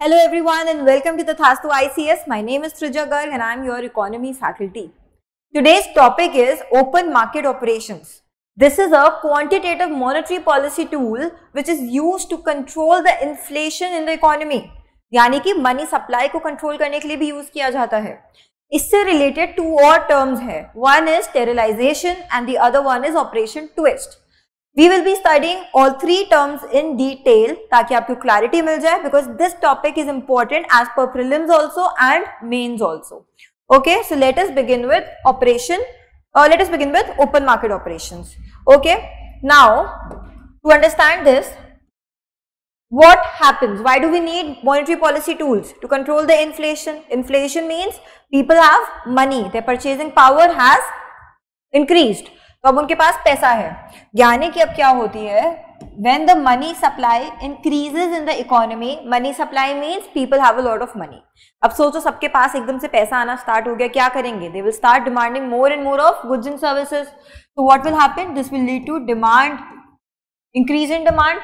Hello everyone and welcome to the Thastu ICS. My name is Trija Garg and I am your economy faculty. Today's topic is open market operations. This is a quantitative monetary policy tool which is used to control the inflation in the economy. यानी कि money supply को control करने के लिए भी use किया जाता है. इससे रिलेटेड टू और टर्म्स है. One is sterilisation and the other one is operation twist. We will be studying all three terms in detail ताकि आपको clarity मिल जाए because this topic is important as per prelims also and mains also. Okay, so let us begin with let us begin with open market operations. Okay, now to understand this, what happens? Why do we need monetary policy tools? To control the inflation. Inflation means people have money, their purchasing power has increased. तो अब उनके पास पैसा है. यानी कि अब क्या होती है, when the money supply increases in the economy, money supply means people have a lot of money. अब सोचो सबके पास एकदम से पैसा आना स्टार्ट हो गया, क्या करेंगे? They will start demanding more and more of goods and services. So what will happen? This will lead to demand, increase in demand,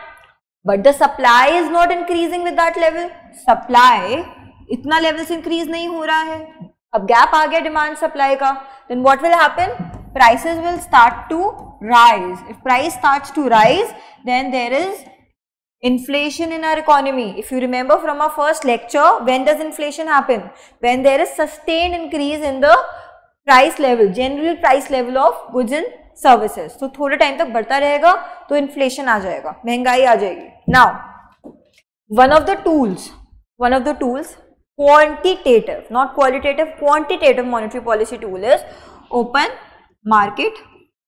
but the supply is not increasing with that level. Supply इतना level से increase नहीं हो रहा है. अब gap आ गया demand supply का. Then what will happen? Prices will start to rise. If price starts to rise, then there is inflation in our economy. If you remember from our first lecture, when does inflation happen? When there is sustained increase in the price level, general price level of goods and services. तो थोड़े time तक बढ़ता रहेगा तो inflation आ जाएगा, महंगाई आ जाएगी. Now, one of the tools, quantitative, not qualitative, quantitative monetary policy tool is open market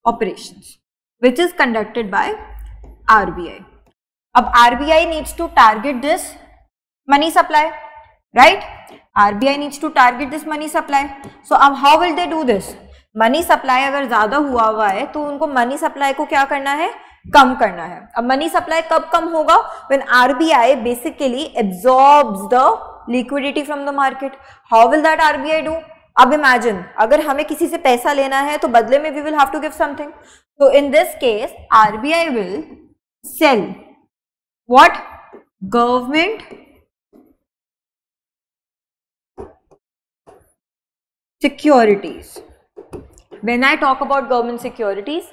operations, which is conducted by RBI. अब RBI needs to target this money supply, right? RBI needs to target this money supply. So अब how will they do this? Money supply अगर ज्यादा हुआ है तो उनको money supply को क्या करना है? कम करना है. अब मनी सप्लाई कब कम होगा? When RBI basically absorbs the liquidity from the market. How will that RBI do? अब इमेजिन अगर हमें किसी से पैसा लेना है तो बदले में we will have to give something. तो in this case RBI will sell what? Government securities. When I talk about government securities,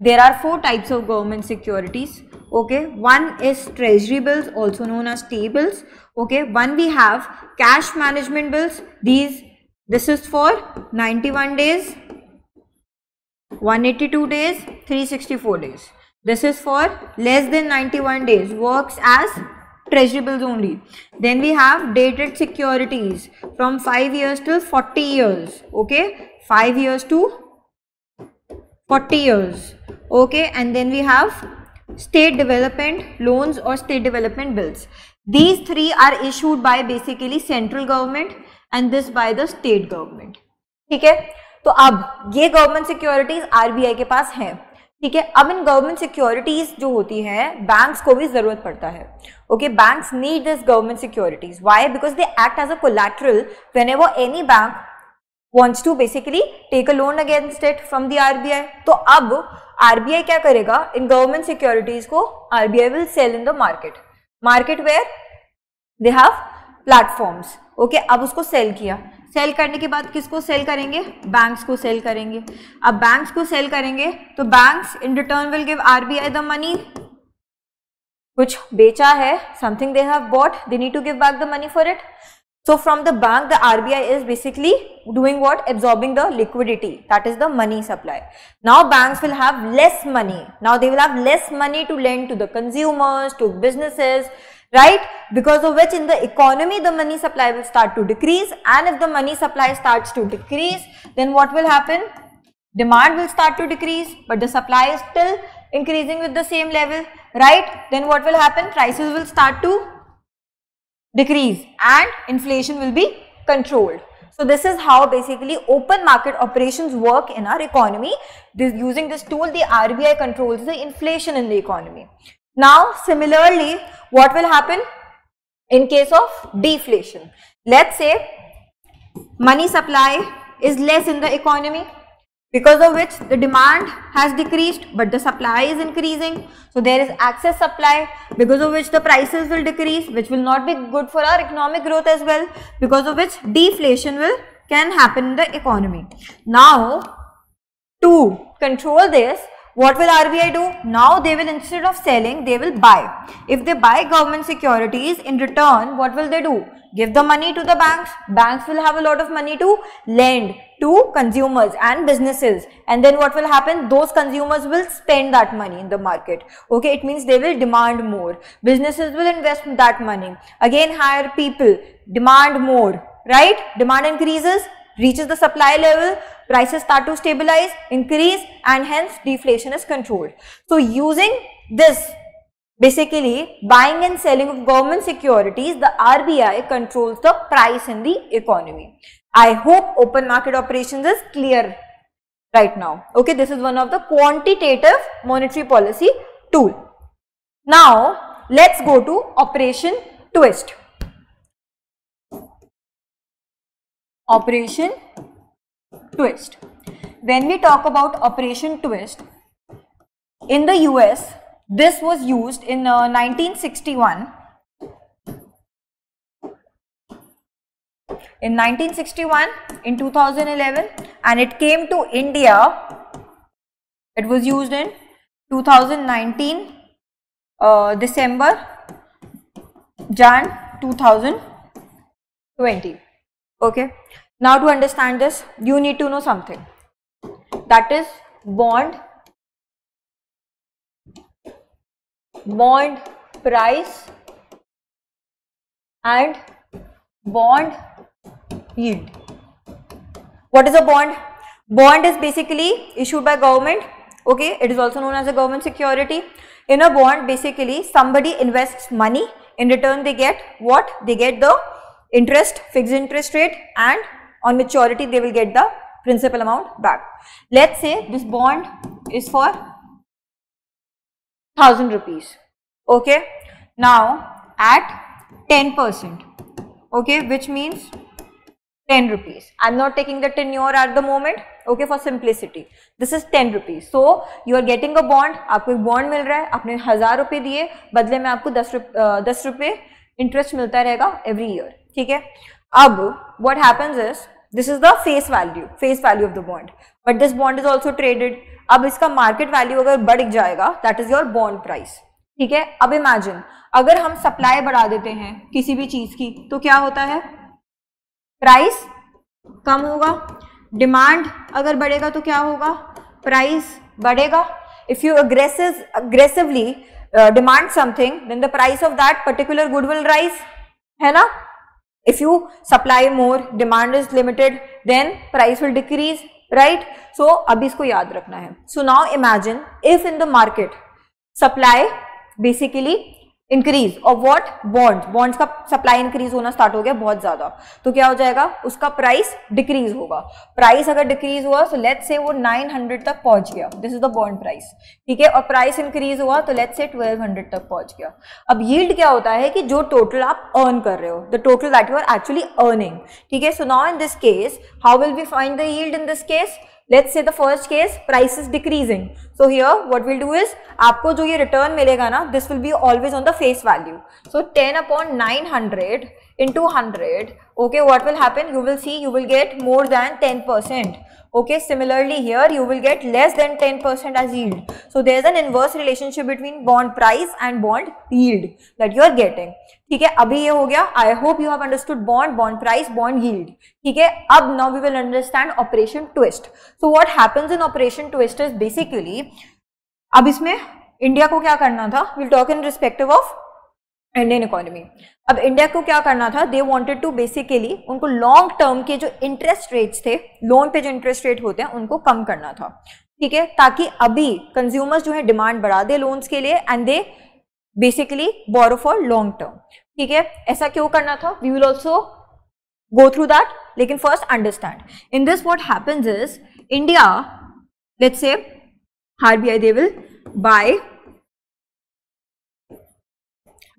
there are four types of government securities. Okay, one is treasury bills, also known as T-bills. Okay, one we have cash management bills. This is for 91 days, 182 days, 364 days. This is for less than 91 days, works as treasury bills only. Then we have dated securities from 5 years till 40 years. Okay, 5 years to 40 years. Okay, and then we have state development loans or state development bills. These three are issued by basically central government and this by the state government. ठीक है, तो अब ये government securities RBI के पास हैं. ठीक है, अब इन गवर्नमेंट सिक्योरिटीज जो होती है बैंक्स को भी जरूरत पड़ता है. Okay, banks need this government securities. Why? Because they act as a collateral whenever any bank wants to basically take a loan against it from the RBI. तो अब RBI क्या करेगा? इन गवर्नमेंट सिक्योरिटीज को RBI will sell in the market where they have platforms. Okay, अब उसको cell किया. Cell करने के बाद किसको सेल करेंगे? बैंक्स को सेल करेंगे. अब बैंक्स को सेल करेंगे तो banks in return will give RBI the money. कुछ बेचा है, something they have bought, they need to give back the money for it. So from the bank, the RBI is basically doing what? Absorbing the liquidity. That is the money supply. Now banks will have less money. Now they will have less money to lend to the consumers, to businesses, right? Because of which in the economy, the money supply will start to decrease. And if the money supply starts to decrease, then what will happen? Demand will start to decrease, but the supply is still increasing with the same level, right? Then what will happen? Prices will start to decrease and inflation will be controlled. So this is how basically open market operations work in our economy. Using this tool, the RBI controls the inflation in the economy. Now similarly, what will happen in case of deflation? Let's say money supply is less in the economy. because of which the demand has decreased but the supply is increasing. So there is excess supply, because of which the prices will decrease, which will not be good for our economic growth as well, because of which deflation can happen in the economy. Now, to control this, what will RBI do? Now they will, instead of selling, they will buy. If they buy government securities, in return, what will they do? Give the money to the banks. Banks will have a lot of money to lend to consumers and businesses. And then what will happen? Those consumers will spend that money in the market. Okay, it means they will demand more. Businesses will invest that money. Again, hire people, demand more, right? Demand increases, reaches the supply level, prices start to stabilize, increase, and hence deflation is controlled. So using this, basically buying and selling of government securities, the RBI controls the price in the economy. I hope open market operations is clear right now. Okay, this is one of the quantitative monetary policy tool. Now let's go to Operation Twist. Operation Twist. When we talk about Operation Twist, in the US, this was used in 1961. In 1961, in 2011, and it came to India. It was used in 2019, December, Jan 2020. Okay. Now to understand this, you need to know something, that is bond price and bond yield. What is a bond? Bond is basically issued by government. Okay, it is also known as a government security. In a bond, basically somebody invests money, in return they get what? They get the interest, fixed interest rate, and on maturity they will get the principal amount back. Let's say this bond is for 1000 rupees. Okay, now at 10%, okay, which means 10 rupees. I'm not taking the tenure at the moment, okay, for simplicity. This is 10 rupees. So you are getting a bond. आपको एक bond मिल रहा है, आपने 1000 रुपए दिए, बदले में आपको 10 रुपए इंटरेस्ट मिलता रहेगा every year. ठीक है. अब what happens is, this is the face value of the bond, but this bond is also traded. अब इसका market value अगर बढ़ जाएगा, that is your bond price. ठीक है. अब imagine अगर हम सप्लाई बढ़ा देते हैं किसी भी चीज की, तो क्या होता है? प्राइस कम होगा. डिमांड अगर बढ़ेगा तो क्या होगा? प्राइस बढ़ेगा. If you aggressively demand something, then the price of that particular good will rise, है ना? If you supply more, demand is limited, then price will decrease, right? So अभी इसको याद रखना है. So now imagine if in the market supply basically increase और what? Bonds का supply increase होना स्टार्ट हो गया बहुत ज्यादा, तो क्या हो जाएगा? उसका प्राइस डिक्रीज होगा. प्राइस अगर डिक्रीज हुआ, सो लेट्स से वो 900 तक पहुंच गया, this is the bond price. ठीक है. और प्राइस इंक्रीज हुआ तो लेट्स से 1200 तक पहुंच गया. अब यील्ड क्या होता है कि जो टोटल आप अर्न कर रहे हो, the total that you are actually earning. ठीक है. So now in this case, how will we find the yield in this case? Let's say the first case, price is decreasing. So here what we'll do is, आपको जो ये return मिलेगा ना, this will be always on the face value. So 10 upon 900 into 100, okay, what will happen? You will see, you will get more than 10%. Okay, similarly here you will get less than 10% as yield. So there is an inverse relationship between bond price and bond yield that you are getting. ठीक है. अभी ये हो गया. I hope you have understood bond price, bond yield. ठीक है. अब now we will understand operation twist. So what happens in operation twist is basically, अब इसमें इंडिया को क्या करना था? We'll talk in respective of Indian economy. अब इंडिया को क्या करना था? दे वांटेड टू बेसिकली, उनको लॉन्ग टर्म के जो इंटरेस्ट रेट्स थे, लोन पे जो इंटरेस्ट रेट होते हैं, उनको कम करना था. ठीक है. ताकि अभी कंज्यूमर्स जो है डिमांड बढ़ा दे लोन्स के लिए, and they basically borrow for long term. ठीक है. ऐसा क्यों करना था? We will also go through that, लेकिन first understand in this what happens is, India, let's say RBI, they will buy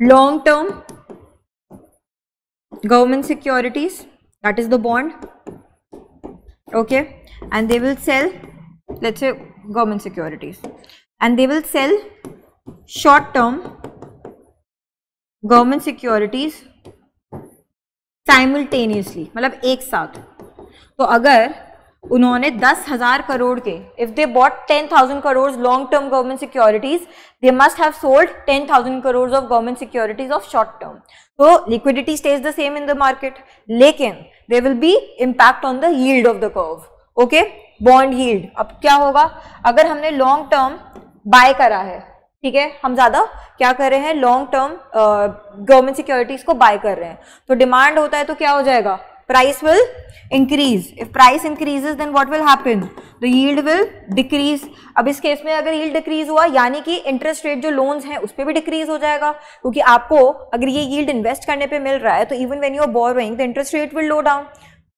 long-term government securities, that is the bond, okay, and they will sell let's say government securities, and they will sell short term government securities simultaneously, मतलब एक साथ. तो अगर उन्होंने 10,000 करोड़ के, if they bought 10,000 crores long term government securities, they must have sold 10,000 crores of government securities of short term. So liquidity stays the same in the market, लेकिन there will be impact on the yield of the curve. Okay, bond yield. अब क्या होगा, अगर हमने long term buy करा है, ठीक है, हम ज्यादा क्या कर रहे हैं, लॉन्ग टर्म गवर्नमेंट सिक्योरिटीज को बाय कर रहे हैं, तो डिमांड होता है तो क्या हो जाएगा, price will increase. If price increases then what will happen, the yield will decrease. अब इस केस में अगर यील्ड डिक्रीज हुआ यानी कि इंटरेस्ट रेट जो लोन्स हैं उस पर भी डिक्रीज हो जाएगा, क्योंकि आपको अगर ये यील्ड इन्वेस्ट करने पे मिल रहा है तो even when you are borrowing the interest rate will low down,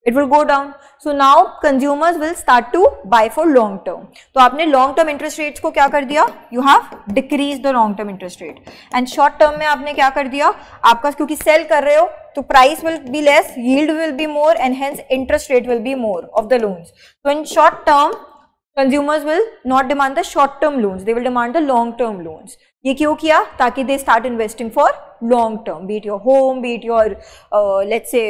it will go down. So now consumers will start to buy for long term. तो आपने long term interest rates को क्या कर दिया, you have decreased the long term interest rate. And short term में आपने क्या कर दिया, आपका क्योंकि sell कर रहे हो तो price will be less, yield will be more, and hence interest rate will be more of the loans. So in short term consumers will not demand the short term loans, they will demand the long term loans. ये क्यों किया, ताकि they start investing for long term, be it your home, be it your let's say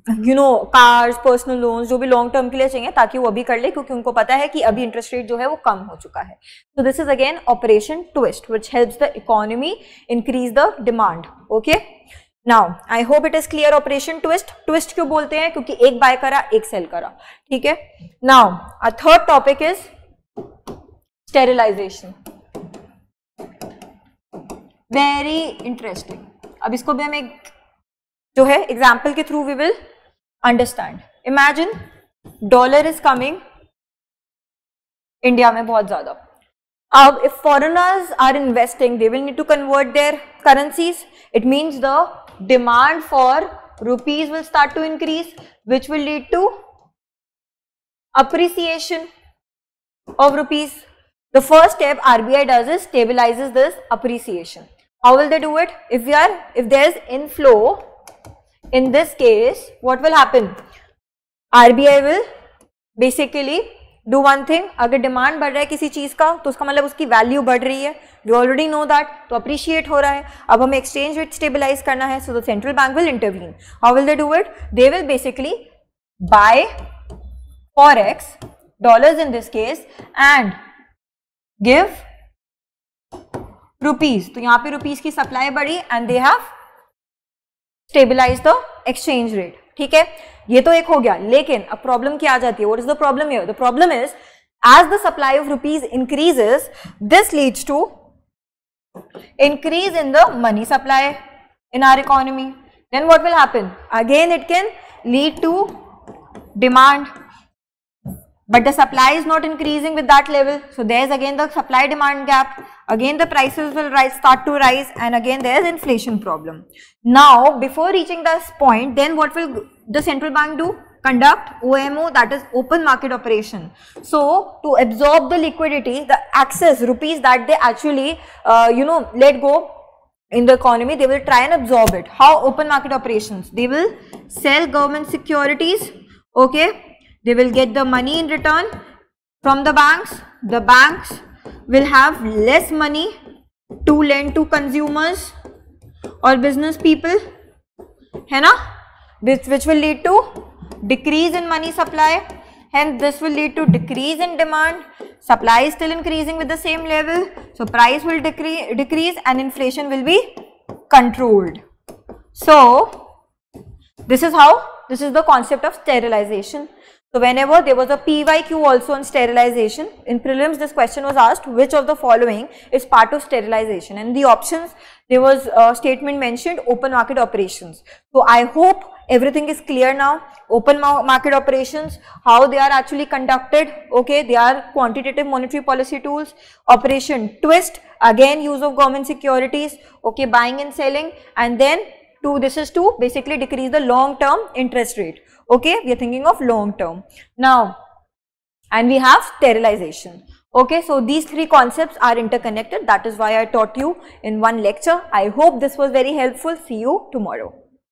cars, personal loans, जो भी long term के लिए चाहिए, ताकि वो अभी कर ले, क्योंकि उनको पता है कि अभी इंटरेस्ट रेट जो है वो कम हो चुका है. So this is again operation twist which helps the economy increase the demand. Okay, now I hope it is clear. Operation twist, twist क्यों बोलते हैं, क्योंकि एक बाय करा एक सेल करा. ठीक है, now a third topic is sterilisation. Very interesting. अब इसको भी हम एक जो है एग्जाम्पल के through we will understand. Imagine dollar is coming India में बहुत ज्यादा. अब if foreigners are investing they will need to convert their currencies. It means the demand for rupees will start to increase which will lead to appreciation of rupees. The first step RBI does is stabilizes this appreciation. How will they do it? If there is inflow, in this case, what will happen? RBI will basically do one thing. अगर demand बढ़ रहा है किसी चीज का तो उसका मतलब उसकी वैल्यू बढ़ रही है. We already know that. तो अप्रिशिएट हो रहा है. अब हमें एक्सचेंज रेट स्टेबलाइज करना है. So the central bank will intervene. How will they do it? They will basically buy forex, dollars in this case, and give rupees. तो यहाँ पे rupees की सप्लाई बढ़ी and they have stabilized the exchange rate. ठीक है, ये तो एक हो गया. लेकिन अब प्रॉब्लम क्या आ जाती है? What is the problem here? The problem is as the supply of rupees increases, this leads to increase in the money supply in our economy. Then what will happen? Again it can lead to demand. But the supply is not increasing with that level. So there is again the supply demand gap. Again the prices will start to rise, and again there is inflation problem. Now before reaching this point, then what will the central bank do? Conduct OMO, that is open market operation. So to absorb the liquidity, the excess rupees that they actually let go in the economy, they will try and absorb it. How? Open market operations. They will sell government securities. Okay, they will get the money in return from the banks. The banks will have less money to lend to consumers or business people, है ना? Which will lead to decrease in money supply. Hence this will lead to decrease in demand. Supply is still increasing with the same level, so price will decrease and inflation will be controlled. So this is the concept of sterilization. So whenever there was a PYQ also on sterilization, in prelims this question was asked, which of the following is part of sterilization? And the options, there was a statement mentioned, open market operations. So I hope everything is clear now. Open market operations, how they are actually conducted. Okay, they are quantitative monetary policy tools. Operation twist, again use of government securities. Okay, buying and selling, and then this is to basically decrease the long term interest rate. Okay, we are thinking of long term now, and we have sterilization. Okay, so these three concepts are interconnected. That is why I taught you in one lecture. I hope this was very helpful. See you tomorrow.